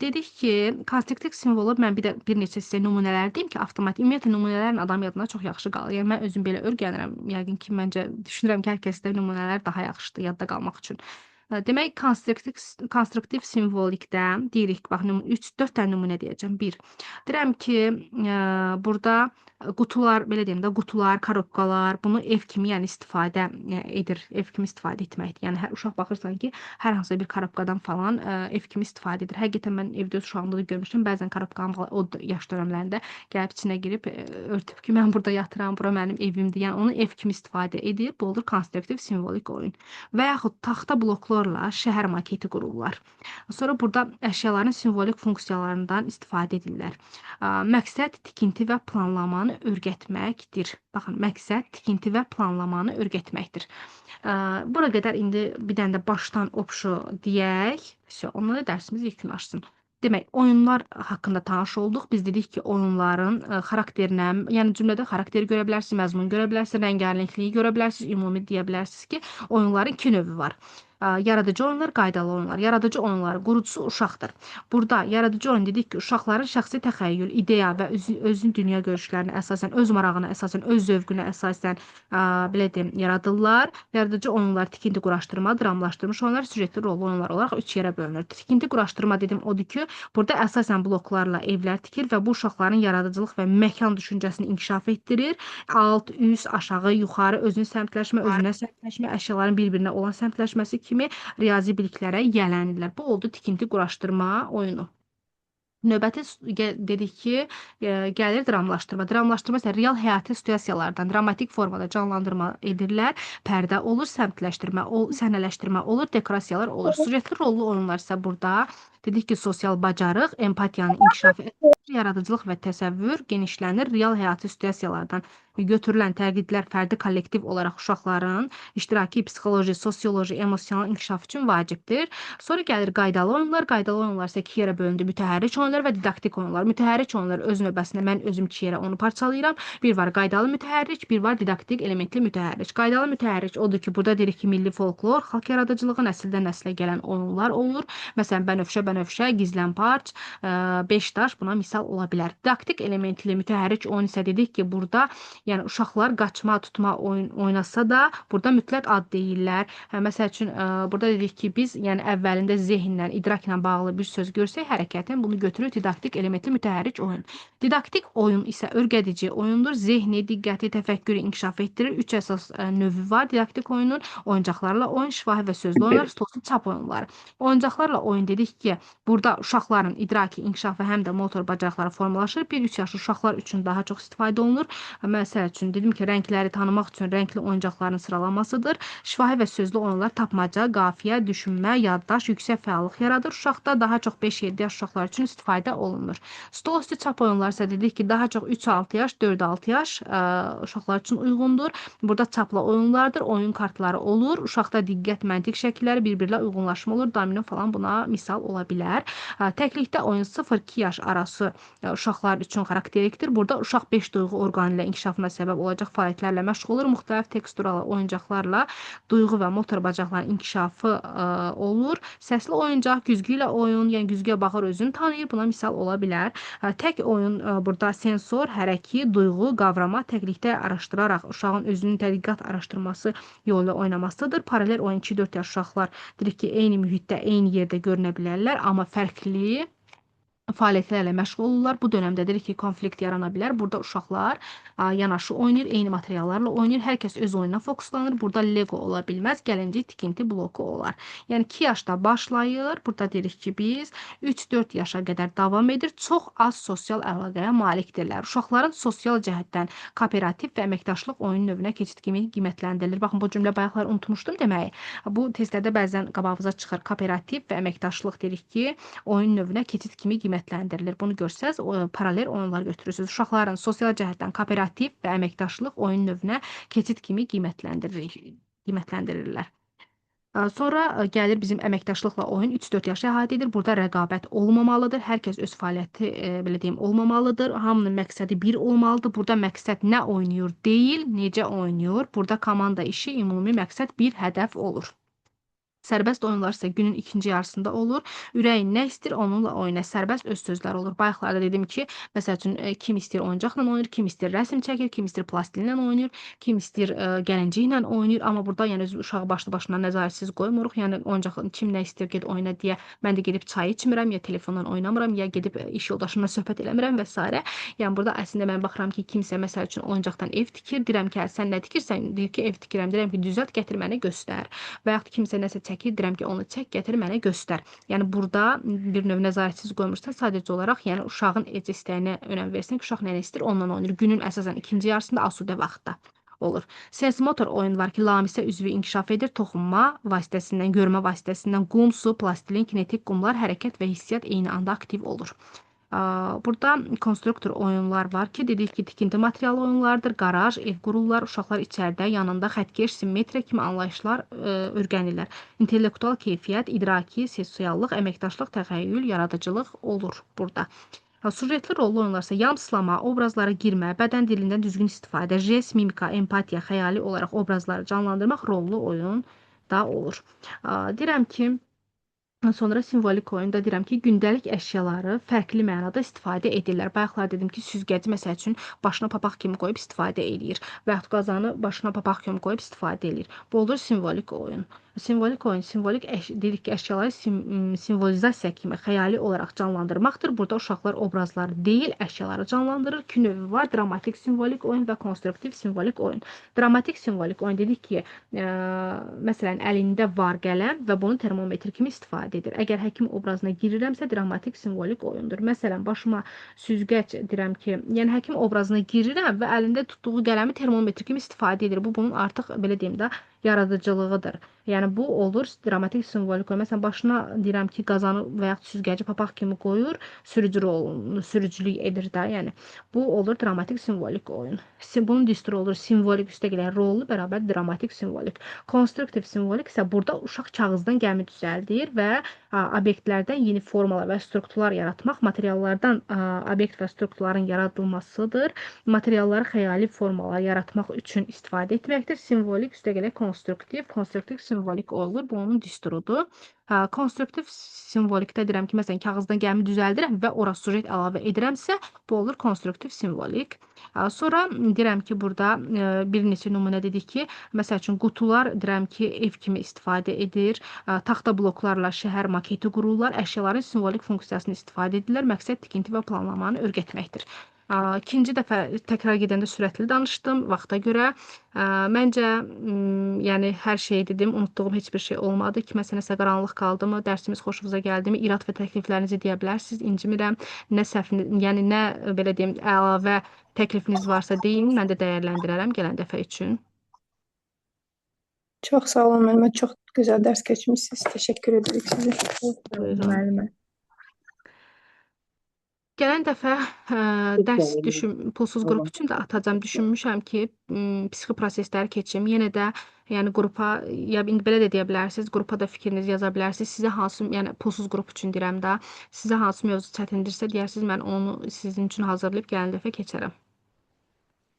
dedik ki, konstruktiv simvolu mən bir neçə sizə nümunələr deyim ki, avtomatik, ümumiyyətlə, nümunələrin adam yadına çox yaxşı qalır. Yəni, mən özüm belə öyrənirəm. Yəqin ki, məncə, düşünürəm ki, hər kəsdə nümunələr daha yaxşıdır yadda qalmaq üçün. Demək, konstruktiv simvolikdə deyirik, bax, 3-4 dənə nümunə deyəcəm. 1. Deyirəm ki, burada qutular, belə deyim də, qutular, korobkalar, bunu ev kimi, yəni istifadə edir, ev kimi istifadə etməkdir. Yəni, uşaq baxırsan ki, hər hansısa bir korobkadan falan ev kimi istifadə edir. Həqiqətən mən evdə öz uşağımda da görmüşdüm, bəzən korobkanın o yaş dönəmlərində gəlib içinə girib örtüb ki, mən burada yatıram, bura mənim evimdir. Yəni, onu ev kimi istifadə edir. Bu olur konstruktiv simvolik oyun. Və yaxud taxta bloklarla şəhər maketi qururlar. Sonra burada əşyaların simvolik funksiyalarından istifadə edirlər. Məqsəd tikinti və planlamanı öyrətməkdir. Baxın, məqsəd tikinti və planlamanı öyrətməkdir. Bura qədər indi bir dənə də başdan opşu deyək. Onunla da dərsimiz yekunlaşsın. Demək, oyunlar haqqında tanış olduq. Biz dedik ki, oyunların xarakterinə, yəni cümlədə xarakteri görə bilərsiniz, məzmun görə bilərsiniz, rəngarəngliyi görə bilərsiniz, ümumi deyə bilərsiniz ki, oyunların 2 növü var. Yaradıcı oyunlar, qaydalı oyunlar. Yaradıcı oyunların qurucusu uşaqdır. Burada yaradıcı oyun dedik ki, uşaqların şəxsi təxəyyül, ideya və özün dünya görüşlərinə əsasən, öz marağına əsasən, öz zövqünə əsasən belə deyim, yaradırlar. Yaradıcı oyunlar tikinti quraşdırma, dramlaşdırmış oyunlar, süjetli rollu oyunlar olaraq 3 yerə bölünür. Tikinti quraşdırma dedim odur ki, burada əsasən bloklarla evlər tikir və bu uşaqların yaradıcılıq və məkan düşüncəsini inkişaf etdirir. Alt, üst, aşağı, yuxarı, özünə səmtləşmə, əşyaların bir-birinə olan səmtləşməsi kimi riyazi biliklərə yiyələnirlər. Bu oldu tikinti quraşdırma oyunu. Növbəti dedik ki, gəlir dramlaşdırma. Dramlaşdırma isə real həyati situasiyalardan dramatik formada canlandırma edirlər. Pərdə olur, səmtləşdirmə, səhnələşdirmə olur, dekorasiyalar olur. Sujetli rollu oyunlar isə burada dedik ki, sosial bacarıq, empatiyanın inkişafı, yaradıcılıq və təsəvvür genişlənir. Real həyati situasiyalardan götürülən təqidlər fərdi kollektiv olaraq uşaqların iştiraki, psixoloji, sosioloji, emosional inkişaf üçün vacibdir. Sonra gəlir qaydalı oyunlar. Qaydalı oyunlar isə 2 yerə bölündü. Mütəhərrik oyunlar və didaktik oyunlar. Mütəhərrik oyunlar öz növbəsində mən özüm 2 yerə onu parçalayıram. Bir var qaydalı mütəhərrik, bir var didaktik elementli mütəhərrik. Qaydalı mütəhərrik odur ki, burada deyirik ki, milli folklor, xalq yaradıcılığı, nəsildən nəslə gələn oyunlar olur. Məsələn, bənövşə, gizlənparç, 5 daş buna misal ola bilər. Didaktik elementli mütəhərrik oyun isə dedik ki, burada yəni uşaqlar qaçma, tutma oyun oynasa da burada mütləq ad deyirlər. Məsəl üçün burada dedik ki, biz yəni əvvəlində zehnlə, idrakla bağlı bir söz görsək hərəkətin bunu götürür didaktik elementli mütəhərrik oyun. Didaktik oyun isə öyrədici oyundur. Zehni, diqqəti, təfəkkürü inkişaf etdirir. 3 əsas növü var didaktik oyunun. Oyuncaqlarla oyun, şifahi və sözlü oyunlar, stolsuz çap oyunları. Oyuncaqlarla oyun dedik ki, burada uşaqların idraki inkişafı həm də motor bacarıqları formalaşır. 1-3 yaş uşaqlar üçün daha çox istifadə olunur. Məsəl üçün dedim ki, rəngləri tanımaq üçün rəngli oyuncaqların sıralamasıdır. Şifahi və sözlü oyunlar tapmaca, qafiyə, düşünmə, yaddaş, yüksək fəallıq yaradır. Uşaqda daha çox 5-7 yaş uşaqlar üçün istifadə olunur. Stol üstü çap oyunlar isə dedik ki, daha çox 3-6 yaş, 4-6 yaş uşaqlar üçün uyğundur. Burada çapla oyunlardır, oyun kartları olur. Uşaqda diqqət, məntiq şəkilləri bir-birlə uyğunlaşma olur. Domino falan buna misal ola bilər. Təklikdə oyun 0-2 yaş arası uşaqlar üçün xarakterikdir. Burada uşaq 5 duyğu orqanı ilə inkişafına səbəb olacaq fəaliyyətlərlə məşğul olur. Müxtəlif teksturalı oyuncaqlarla duyğu və motor bacarıqların inkişafı olur. Səsli oyuncaq, güzgü ilə oyun, yəni güzgüyə baxır, özünü tanıyır. Buna misal ola bilər. Tək oyun burada sensor, hərəki, duyğu, qavrama, təklikdə araşdıraraq uşağın özünün tədqiqat araşdırması yolu ilə oynamasıdır. Paralel oyun 2-4 yaş uşaqlar dedik ki, eyni mühitdə, eyni yerdə görünə bilərlər, amma fərqli fəaliyyətlərlə məşğul olurlar. Bu dönəmdə dedik ki, konflikt yarana bilər. Burada uşaqlar yanaşı oynayır, eyni materiallarla oynayır. Hər kəs öz oyununa fokuslanır. Burada Lego ola bilməz, gəlincik tikinti bloku olar. Yəni 2 yaşda başlayır. Burada dedik ki, biz 3-4 yaşa qədər davam edir. Çox az sosial əlaqəyə malikdirlər. Uşaqların sosial cəhətdən kooperativ və əməkdaşlıq oyun növünə keçid kimi qiymətləndirilir. Baxın, bu cümlə bayaqlar unutmuşdum deməyi. Bu testlərdə bəzən qabağımıza çıxır. Kooperativ və əməkdaşlıq dedik ki, oyun növünə keçid kimi qiymətləndirilir. qiymətləndirilir. Bunu görsəz, paralel oyunlar götürürsünüz. Uşaqların sosial cəhətdən kooperativ və əməkdaşlıq oyun növünə keçid kimi qiymətləndirirlər. Sonra gəlir bizim əməkdaşlıqla oyun 3-4 yaşı əhatə edir. Burada rəqabət olmamalıdır. Hər kəs öz fəaliyyəti belə deyim olmamalıdır. Hamının məqsədi bir olmalıdır. Burada məqsəd nə oynayır deyil, necə oynayır. Burada komanda işi, ümumi məqsəd bir hədəf olur. Sərbəst oyunlar isə günün ikinci yarısında olur. Ürəyin nə istəyir, onunla oyna. Sərbəst öz sözləri olur. Bayaqlarda dedim ki, məsəl üçün kim istəyir oyuncaqla oynayır, kim istəyir rəsm çəkir, kim istəyir plastinlə oynayır, kim istəyir gəlinciklə oynayır. Amma burada yəni uşağı başlı başına nəzarətsiz qoymuruq. Yəni oyuncaq kim nə istəyir get oyna deyə mən də gedib çay içmirəm, ya telefondan oynamıram, ya gedib iş yoldaşımla söhbət eləmirəm və s. Yəni burada əslində mən baxıram ki, kimsə məsəl üçün oyuncaqdan ev tikir, deyirəm ki, sən nə tikirsən? Deyir ki, ev tikirəm. Deyirəm ki, düzəlt, gətir mənə göstər. Və yaxud kimsə nəsə çəkir, deyirəm ki, onu çək, gətir mənə göstər. Yəni burada bir növ nəzarətsiz qoymursan, sadəcə olaraq yəni uşağın ec istəyinə önəm versin ki, uşaq nə istəyir, ondan oynayır. Günün əsasən ikinci yarısında asudə vaxtda olur. Sensmotor oyun var ki, lamisə üzvü inkişaf edir, toxunma vasitəsindən, görmə vasitəsindən qum, su, plastilin, kinetik qumlar, hərəkət və hissiyat eyni anda aktiv olur. Burada konstruktor oyunlar var ki, dedik ki, tikinti materialı oyunlardır, qaraj, ev qururlar, uşaqlar içəridə, yanında xəttkeş, simmetriya kimi anlayışlar öyrənirlər. İntellektual keyfiyyət, idraki, sosiallıq, əməkdaşlıq, təxəyyül, yaradıcılıq olur burada. Sujetli rollu oyunlarsa yamslama, obrazlara girmə, bədən dilindən düzgün istifadə, jest, mimika, empatiya, xəyali olaraq obrazları canlandırmaq rollu oyun da olur. Deyirəm ki, sonra simvolik oyunda deyirəm ki, gündəlik əşyaları fərqli mənada istifadə edirlər. Bayaqlar dedim ki, süzgəci məsəl üçün başına papaq kimi qoyub istifadə edir və yaxud qazanı başına papaq kimi qoyub istifadə edir. Bu olur simvolik oyun. Simvolik oyun, dedik ki, əşyaları simvolizasiya kimi xəyali olaraq canlandırmaqdır. Burada uşaqlar obrazları deyil, əşyaları canlandırır. İki növü var, dramatik simvolik oyun və konstruktiv simvolik oyun. Dramatik simvolik oyun dedik ki, məsələn, əlində var qələm və bunu termometr kimi istifadə edir. Əgər həkim obrazına girirəmsə, dramatik simvolik oyundur. Məsələn, başıma süzgəc deyirəm ki, yəni həkim obrazına girirəm və əlində tutduğu qələmi termometr kimi istifadə edir. Bu bunun artıq belə deyim də yaradıcılığıdır. Yəni bu olur dramatik simvolik oyun. Məsələn, başına deyirəm ki, qazanı və yaxud süzgəci papaq kimi qoyur, sürücülük edir də. Yəni bu olur dramatik simvolik oyun. Bunun düsturu olur simvolik üstəgələ rollu bərabər dramatik simvolik. Konstruktiv simvolik isə burada uşaq kağızdan gəmi düzəldir və obyektlərdən yeni formalar və strukturlar yaratmaq, materiallardan obyekt və strukturların yaradılmasıdır. Materialları xəyali formalar yaratmaq üçün istifadə etməkdir. Simvolik üstəgələ konstruktiv simvolik olur. Bu onun düsturudur. Konstruktiv simvolikdə deyirəm ki, məsələn, kağızdan gəmi düzəldirəm və ora sujet əlavə edirəmsə, bu olur konstruktiv simvolik. Sonra deyirəm ki, burada bir neçə nümunə dedik ki, məsəl üçün qutular deyirəm ki, ev kimi istifadə edir. Taxta bloklarla şəhər maketi qururlar. Əşyaların simvolik funksiyasını istifadə edirlər. Məqsəd tikinti və planlamanı öyrətməkdir. İkinci dəfə təkrar gedəndə sürətli danışdım vaxta görə. Məncə, yəni hər şey dedim, unutduğum heç bir şey olmadı. Kiməsə nəsə qaranlıq qaldı mı, dərsimiz xoşunuza gəldi mi, irad və təkliflərinizi deyə bilərsiniz. İncimirəm, nə səhviniz, yəni nə belə deyim, əlavə təklifiniz varsa deyin, mən də dəyərləndirərəm gələn dəfə üçün. Çox sağ olun müəllimə, çox gözəl dərs keçmişsiniz. Təşəkkür edirik sizə. Buyurun. Müəllimə. Gələn dəfə dərs pulsuz qrup üçün də atacam. Düşünmüşəm ki, psixoprosesləri keçim. Yenə də yəni qrupa, ya indi belə də deyə bilərsiniz, qrupa da fikrinizi yaza bilərsiniz. Sizə hansı, yəni pulsuz qrup üçün deyirəm də, sizə hansı mövzu çətindirsə deyərsiniz, mən onu sizin üçün hazırlayıb gələn dəfə keçərəm.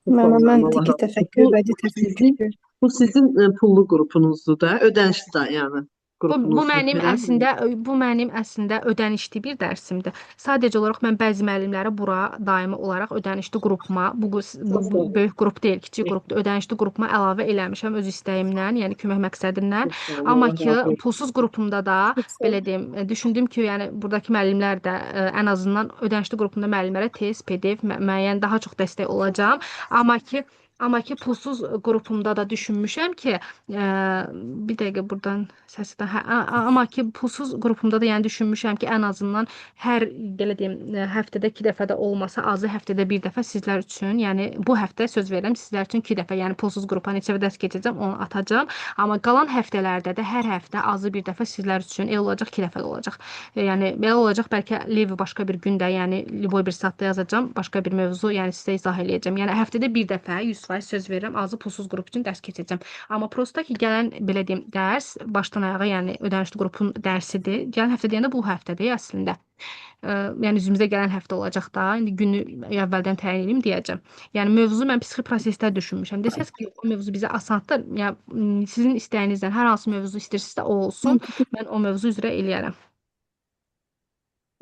Mən tiki təfəkkür, bədii təfəkkür. Bu sizin pullu qrupunuzdur da, ödənişli da yəni. Bu mənim əslində ödənişli bir dərsimdir. Sadəcə olaraq mən bəzi müəllimləri bura daimi olaraq ödənişli qrupuma, bu böyük qrup deyil, kiçik qrupdur, ödənişli qrupuma əlavə eləmişəm öz istəyimdən, yəni kömək məqsədindən. Amma ki, pulsuz qrupumda da belə deyim, düşündüm ki, yəni buradakı müəllimlər də ən azından ödənişli qrupunda müəllimlərə test, PDF, müəyyən daha çox dəstək olacağam. Amma ki, Amma ki pulsuz qrupumda da düşünmüşəm ki, bir dəqiqə buradan səsdən. Hə, amma ki pulsuz qrupumda da yəni düşünmüşəm ki, ən azından hər belə deyim, həftədə 2 dəfə də olmasa, azı həftədə bir dəfə sizlər üçün, yəni bu həftə söz verirəm sizlər üçün 2 dəfə, yəni pulsuz qrupa neçə dərs keçəcəm, onu atacağam. Amma qalan həftələrdə də hər həftə azı bir dəfə sizlər üçün el olacaq, 2 dəfə də olacaq. Yəni belə olacaq, bəlkə live başqa bir gündə, yəni liboy bir saatda yazacağam, başqa bir mövzu, yəni sizə izah eləyəcəm. Yəni həftədə bir dəfə 100% söz verirəm, azı pulsuz qrup üçün dərs keçəcəm. Amma prosta ki, gələn belə deyim, dərs başdan ayağa, yəni ödənişli qrupun dərsidir. Gələn həftə deyəndə bu həftədir əslində. Yəni üzümüzə gələn həftə olacaq da. İndi günü əvvəldən təyin edeyim deyəcəm. Yəni mövzu mən psixi proseslər düşünmüşəm. Desəz ki, o mövzu bizə asandır. Yəni sizin istəyinizdən hər hansı mövzu istəyirsinizsə o olsun. Məntiqi, Mən o mövzu üzrə eləyərəm.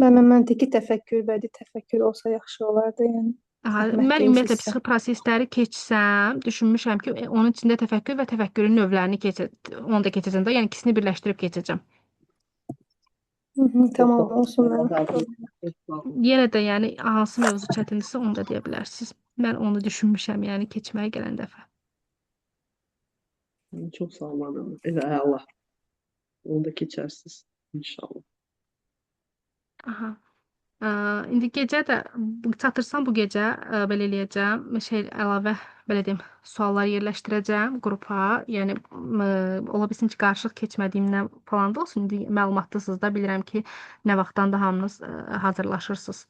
məntiqi təfəkkür, bədii təfəkkür olsa yaxşı olardı, yəni. Aha, Zəhmət mən ümumiyyətlə deyilsizsə. psixi prosesləri keçsəm, düşünmüşəm ki, onun içində təfəkkür və təfəkkürün növlərini onu da keçəcəm də, yəni ikisini birləşdirib keçəcəm. Tamam Çox olsun sağ mənim. olun. Çox sağ olun. Yenə də yəni hansı mövzu çətindirsə onu da deyə bilərsiniz. Mən onu düşünmüşəm, yəni keçməyə gələn dəfə. Çok sağ olun hanım. Elə Allah. Onu da keçərsiniz inşallah. Aha. İndi gecə də çatırsam bu gecə belə eləyəcəm. Əlavə belə deyim, suallar yerləşdirəcəm qrupa. Yəni ola bilsin ki, qarşılıq keçmədiyimdən falan da olsun. İndi məlumatlısınız da, bilirəm ki, nə vaxtdan da hamınız hazırlaşırsınız.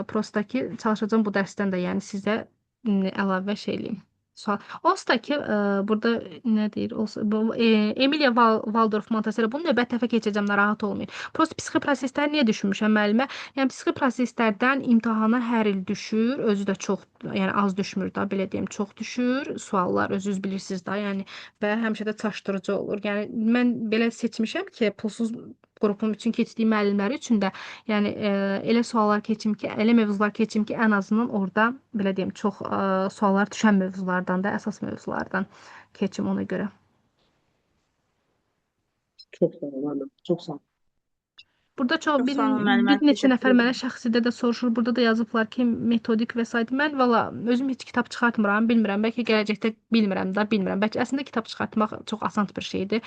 Prosta ki, çalışacağım bu dərsdən də, yəni sizə əlavə şey eləyim. Sual. Onsuz da ki, burada nə deyir? Emilia Waldorf Montessori bunu növbət dəfə keçəcəm, narahat olmayın. Prosta psixi prosesləri niyə düşünmüşəm müəllimə? Yəni psixi proseslərdən imtahana hər il düşür, özü də çox, yəni az düşmür da, belə deyim, çox düşür. Suallar özünüz bilirsiniz da, yəni və həmişə də çaşdırıcı olur. Yəni mən belə seçmişəm ki, pulsuz qrupum üçün keçdiyim müəllimləri üçün də, yəni elə suallar keçim ki, elə mövzular keçim ki, ən azından orada belə deyim, çox suallar düşən mövzulardan da, əsas mövzulardan keçim ona görə. Çok sağ olun hanım. Çok sağ olun. Burada çox Çox bir, sağ olun müəllimə, bir neçə təşəkkür nəfər mənə edirəm. şəxsidə də soruşur. Burada da yazıblar ki, metodik və s. Mən valla özüm heç kitab çıxartmıram, bilmirəm. Bəlkə gələcəkdə bilmirəm da, bilmirəm. Bəlkə əslində kitab çıxartmaq çox asan bir şeydir.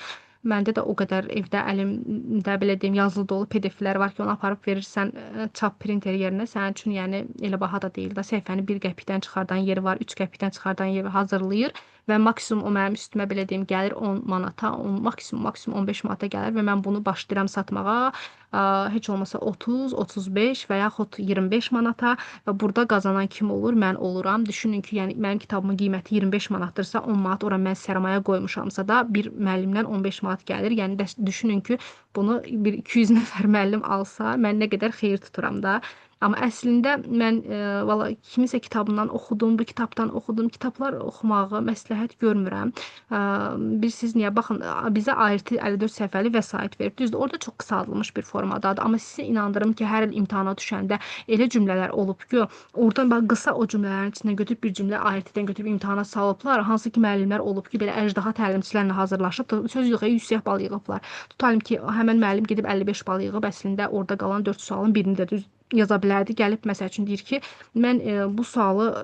Məndə də o qədər evdə əlimdə belə deyim yazılı dolu PDF-lər var ki, onu aparıb verirsən çap printer yerinə. Sənin üçün yəni elə baha da deyil də. Səhifəni 1 qəpikdən çıxardan yeri var, 3 qəpikdən çıxardan yeri hazırlayır və maksimum o mənim üstümə belə deyim gəlir 10 manata, maksimum 15 manata gəlir və mən bunu başlayıram satmağa. Heç olmasa 30, 35 və yaxud 25 manata və burada qazanan kim olur? Mən oluram. Düşünün ki, yəni mənim kitabımın qiyməti 25 manatdırsa, 10 manat ora mən sərmayə qoymuşamsa da bir müəllimdən 15 manat gəlir. Yəni düşünün ki, bunu bir 200 nəfər müəllim alsa, mən nə qədər xeyir tuturam da. Amma əslində mən valla kimisə kitabından oxudum, bu kitabdan oxudum. Kitablar oxumağı məsləhət görmürəm. Bilirsiniz niyə? Baxın, bizə AYT 54 səhifəli vəsait verir. Düzdür, orada çox qısaldılmış bir formadadır. Amma sizi inandırım ki, hər il imtahana düşəndə elə cümlələr olub ki, oradan bax qısa o cümlələrin içindən götürüb bir cümlə AYT-dən götürüb imtahana salıblar. Hansı ki, müəllimlər olub ki, belə əjdaha təlimçilərlə hazırlaşıb, söz yox, 100 bal yığıblar. Tutalım ki, həmin müəllim gedib 55 bal yığıb, əslində orada qalan 4 sualın birini də düz yaza bilərdi. Gəlib məsəl üçün deyir ki, mən bu sualı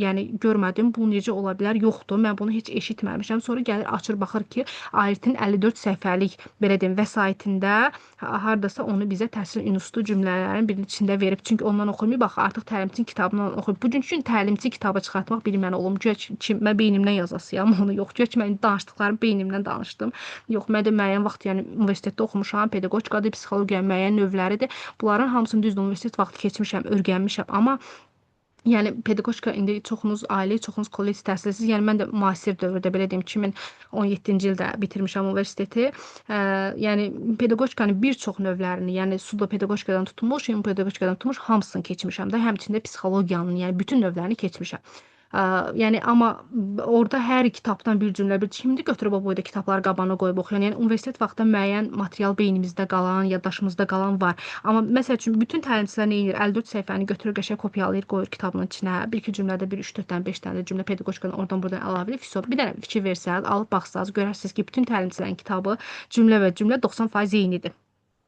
yəni görmədim. Bu necə ola bilər? Yoxdur. Mən bunu heç eşitməmişəm. Sonra gəlir açır baxır ki, AYT-in 54 səhifəlik belə deyim vəsaitində hardasa onu bizə təhsil institutu cümlələrin birinin içində verib. Çünki ondan oxumayıb bax artıq təlimçinin kitabından oxuyub. Bugünkü gün təlimçi kitabı çıxartmaq bir mən olum. Güya ki, mən beynimdən yazasıyam, onu yox. Güya ki, mən danışdıqlarım beynimdən danışdım. Yox, mən də müəyyən vaxt yəni universitetdə oxumuşam, pedaqogikadır, psixologiya müəyyən növləridir. Bunların hamısını düzdür universitet vaxtı keçmişəm, öyrənmişəm, amma yəni pedaqogika indi çoxunuz ali, çoxunuz kollec təhsilisiz. Yəni mən də müasir dövrdə belə deyim 2017-ci ildə bitirmişəm universiteti. Yəni pedaqogikanın bir çox növlərini, yəni pseudo pedaqogikadan tutmuş, ümumi pedaqogikadan tutmuş hamısını keçmişəm də, həmçində psixologiyanın, yəni bütün növlərini keçmişəm. Yəni amma orada hər kitabdan bir cümlə, bir kimdi götürüb o boyda kitabları qabağına qoyub oxuyan. Yəni universitet vaxtında müəyyən material beynimizdə qalan, yaddaşımızda qalan var. Amma məsəl üçün bütün təlimçilər nə edir? 54 səhifəni götürür, qəşəng kopyalayır, qoyur kitabın içinə. Bir iki cümlədə bir 3-4 dənə, 5 dənə cümlə pedaqogikadan oradan buradan əlavə edib, bir dənə fikir versəz, alıb baxsaz, görərsiniz ki, bütün təlimçilərin kitabı cümlə və cümlə 90% eynidir.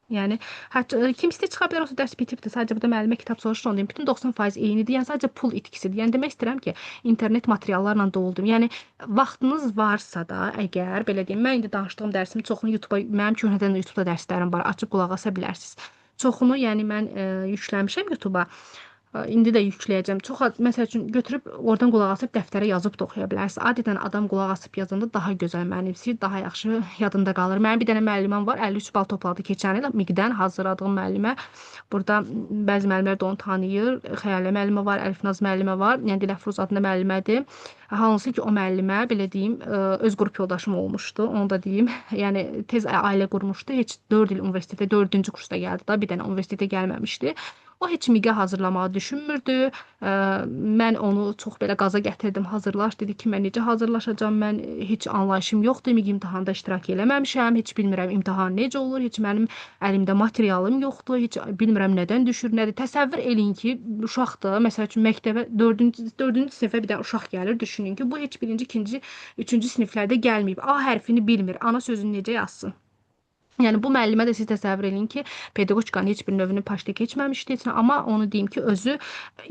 Yəni hətta kimisi çıxa bilər o dərs bitibdir. Sadəcə burada müəllimə kitab soruşur, onu deyim. Bütün 90% eynidir. Yəni sadəcə pul itkisidir. Yəni demək istəyirəm ki, internet materiallarla doldum. Yəni vaxtınız varsa da, əgər belə deyim, mən indi danışdığım dərsimin çoxunu YouTube-a, mənim köhnədən də YouTube-da dərslərim var. Açıb qulaq asa bilərsiniz. Çoxunu yəni mən yükləmişəm YouTube-a. İndi də yükləyəcəm. Çox məsəl üçün götürüb oradan qulaq asıb dəftərə yazıb da oxuya bilərsiniz. Adətən adam qulaq asıb yazanda daha gözəl mənimsəyir, daha yaxşı yadında qalır. Mənim bir dənə müəlliməm var, 53 bal topladı keçən il MİQ-dən hazırladığım müəllimə. Burada bəzi müəllimlər də onu tanıyır. Xəyalə müəllimə var, Əlifnaz müəllimə var. Yəni Dilafruz adında müəllimədir. Hansı ki o müəllimə belə deyim, öz qrup yoldaşım olmuşdu. Onu da deyim. Yəni tez ailə qurmuşdu. Heç 4 il universitetə 4-cü kursda gəldi da, bir dənə universitetə gəlməmişdi. O heç MİQ-ə hazırlamağı düşünmürdü. Mən onu çox belə qaza gətirdim, hazırlaş. Dedi ki, mən necə hazırlaşacağam? Mən heç anlayışım yoxdur. MİQ imtahanda iştirak eləməmişəm. Heç bilmirəm imtahan necə olur. Heç mənim əlimdə materialım yoxdur. Heç bilmirəm nədən düşür, nədir. Təsəvvür eləyin ki, uşaqdır. Məsəl üçün məktəbə 4-cü sinifə bir dənə uşaq gəlir. Düşünün ki, bu heç 1-ci, 2-ci, 3-cü siniflərdə gəlməyib. A hərfini bilmir. Ana sözünü necə yazsın? Yəni bu müəllimə də siz təsəvvür edin ki, pedaqogikanın heç bir növünü paşda keçməmişdi, amma onu deyim ki, özü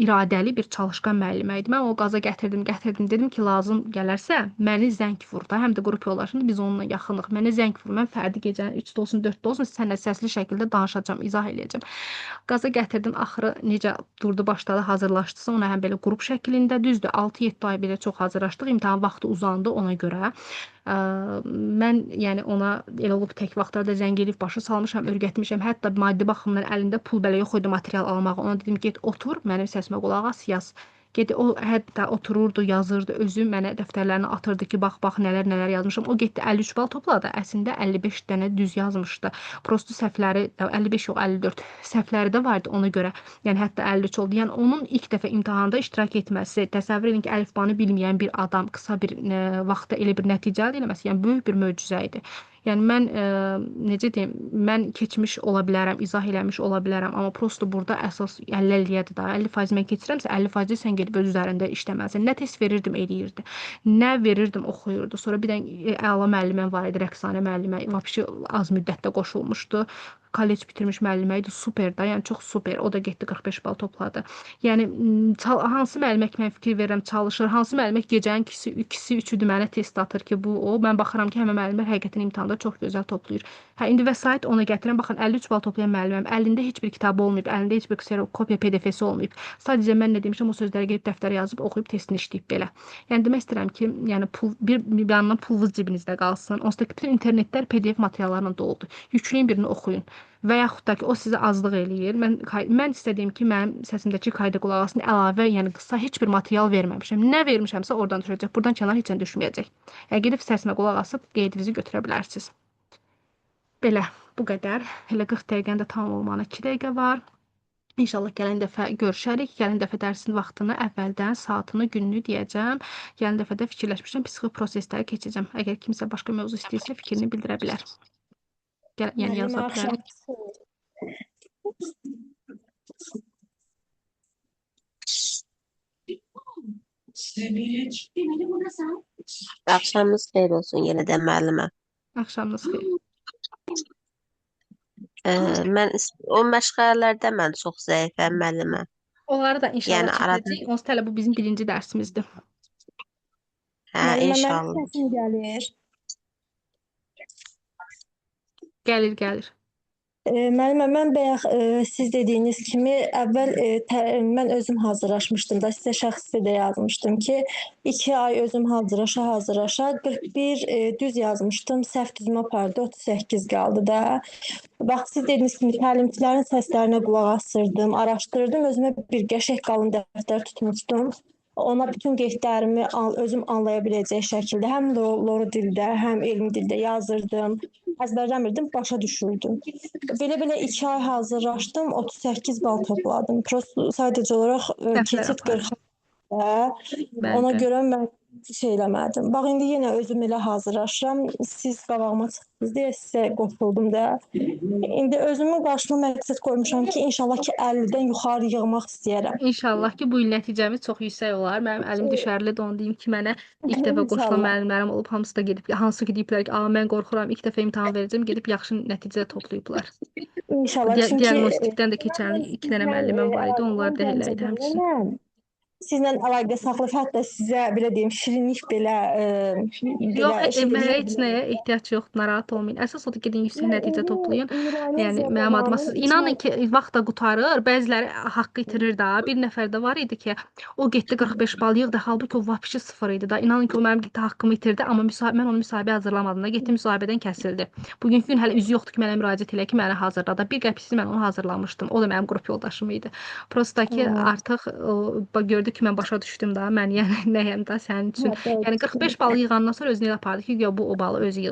iradəli bir çalışqan müəllimə idi. Mən o qaza gətirdim, dedim ki, lazım gələrsə məni zəng vur da, həm də qrup yoldaşımdır, biz onunla yaxınıq. Mənə zəng vur, mən fərdi gecənin 3-də olsun, 4-də olsun, sənə səsli şəkildə danışacağam, izah eləyəcəm. Qaza gətirdim, axırı necə durdu, başladı, hazırlaşdısa, ona həm belə qrup şəklində, düzdür, 6-7 ay belə çox hazırlaşdıq, imtahan vaxtı uzandı ona görə. Mən yəni ona elə olub tək vaxtlarda zəng edib başa salmışam, öyrətmişəm. Hətta maddi baxımdan əlində pul belə yox idi material almağa. Ona dedim get otur, mənim səsimə qulaq as, yaz. Getdi o hətta otururdu, yazırdı, özü mənə dəftərlərini atırdı ki, bax nələr yazmışam. O getdi 53 bal topladı. Əslində 55 dənə düz yazmışdı. Prosto səhvləri 55 yox 54 səhvləri də vardı ona görə. Yəni hətta 53 oldu. Yəni onun ilk dəfə imtahanda iştirak etməsi, təsəvvür edin ki, əlifbanı bilməyən bir adam qısa bir vaxtda elə bir nəticə əldə etməsi, yəni böyük bir möcüzə idi. Yəni mən necə deyim, mən keçmiş ola bilərəm, izah eləmiş ola bilərəm, amma prosto burada əsas 50-50-dir da. 50% mən keçirəmsə 50% sən gedib öz üzərində işləməlisən. Nə test verirdim, eləyirdi. Nə verirdim, oxuyurdu. Sonra bir dənə əla müəlliməm var idi, Rəqsanə müəllimə. Vəbşi az müddətdə qoşulmuşdu. Kollec bitirmiş müəllimə idi, super da, yəni çox super. O da getdi 45 bal topladı. Yəni hansı müəllimə mən fikir verirəm, çalışır, hansı müəllimə gecənin ikisi, üçüdür mənə test atır ki, bu o. Mən baxıram ki, həmin müəllimlər həqiqətən imtahanda çox gözəl toplayır. Hə, indi vəsait ona gətirəm. Baxın, 53 bal toplayan müəlliməm, əlində heç bir kitabı olmayıb, əlində heç bir kopya PDF-si olmayıb. Sadəcə mən nə demişəm, o sözləri gedib dəftərə yazıb, oxuyub testini işləyib belə. Yəni demək istəyirəm ki, yəni pul bir yandan pulunuz cibinizdə qalsın. Onsuz da bütün internetlər PDF materiallarla doludur. Yükləyin birini oxuyun. Və yaxud da ki, o sizə azlıq eləyir. Mən istədiyim ki, mənim səsimdəki qayda qulaq asın, əlavə, yəni qısa heç bir material verməmişəm. Nə vermişəmsə oradan düşəcək. Buradan kənar heç nə düşməyəcək. Yəni gedib səsimə qulaq asıb qeydinizi götürə bilərsiniz. Belə, bu qədər. Elə 40 dəqiqənin də tamam olmağına 2 dəqiqə var. İnşallah gələn dəfə görüşərik. Gələn dəfə dərsin vaxtını, əvvəldən saatını, gününü deyəcəm. Gələn dəfə də fikirləşmişəm, psixi prosesləri keçəcəm. Əgər kimsə başqa mövzu istəyirsə, fikrini bildirə bilər. Yəni yaza bilər. Axşamınız xeyir olsun yenə də müəllimə. Axşamınız xeyir. Mən o məşğələlərdə mən çox zəifəm müəllimə. Onları da inşallah Yəni çəkəcəyik. Onsuz da bu bizim birinci dərsimizdir. Hə, inşallah. Səsim gəlir. Gəlir. Müəllimə, mən bayaq siz dediyiniz kimi əvvəl mən özüm hazırlaşmışdım da, sizə şəxsi də yazmışdım ki, 2 ay özüm hazırlaşa 41 düz yazmışdım, səhv düzmə apardı, 38 qaldı da. Bax, siz dediyiniz kimi təlimçilərin səslərinə qulaq asırdım, araşdırdım, özümə bir qəşəng qalın dəftər tutmuşdum. Ona bütün qeydlərimi özüm anlaya biləcək şəkildə həm loru dildə, həm elmi dildə yazırdım. Əzbərləmirdim, başa düşürdüm. Belə 2 ay hazırlaşdım, 38 bal topladım. Sadəcə olaraq keçid 40. Ona görə mən şey eləmədim. Bax indi yenə özüm elə hazırlaşıram. Siz qabağıma çıxdınız deyə sizə qoşuldum da. İndi özümün qarşıma məqsəd qoymuşam ki, inşallah ki 50-dən yuxarı yığmaq istəyirəm. İnşallah ki bu il nəticəmiz çox yüksək olar. Mənim əlim düşərlidir. Onu deyim ki, mənə ilk dəfə qoşulan İnşallah. müəllimlərim olub, hamısı da gedib, hansı ki deyiblər ki, "A, mən qorxuram, ilk dəfə imtahan verəcəm." Gedib yaxşı nəticə toplayıblar. İnşallah çünki Diaqnostikdən də keçən il 2 dənə müəlliməm var idi. Onlar da elə idi həmçinin. Gəncədənəm. Sizlə əlaqə saxlayıb hətta sizə belə deyim, şirinlik belə Yox, belə mənə heç nəyə ehtiyac yoxdur, narahat olmayın. Əsas odur ki, gedin yüksək nəticə toplayın. Yəni mənim adıma siz inanın ki, vaxt da qurtarır. Bəziləri haqqı itirir da. Bir nəfər də var idi ki, o getdi 45 bal yığdı, halbuki o vapşı 0 idi da. İnanın ki, o mənim haqqımı itirdi, amma mən onu müsahibə hazırlamadım da. Getdi müsahibədən kəsildi. Bugünkü gün hələ üzü yoxdur ki, mənə müraciət elə ki, mənə hazırla da. Bir qəpiksiz mən onu hazırlamışdım. O da mənim qrup yoldaşım idi. Prosta ki, artıq gördü ki, mən başa düşdüm da. Mən yəni nəyəm də sənin üçün. Yəni 45 bal yığandan sonra özünü elə apardı ki, bu o balı özü yığdı.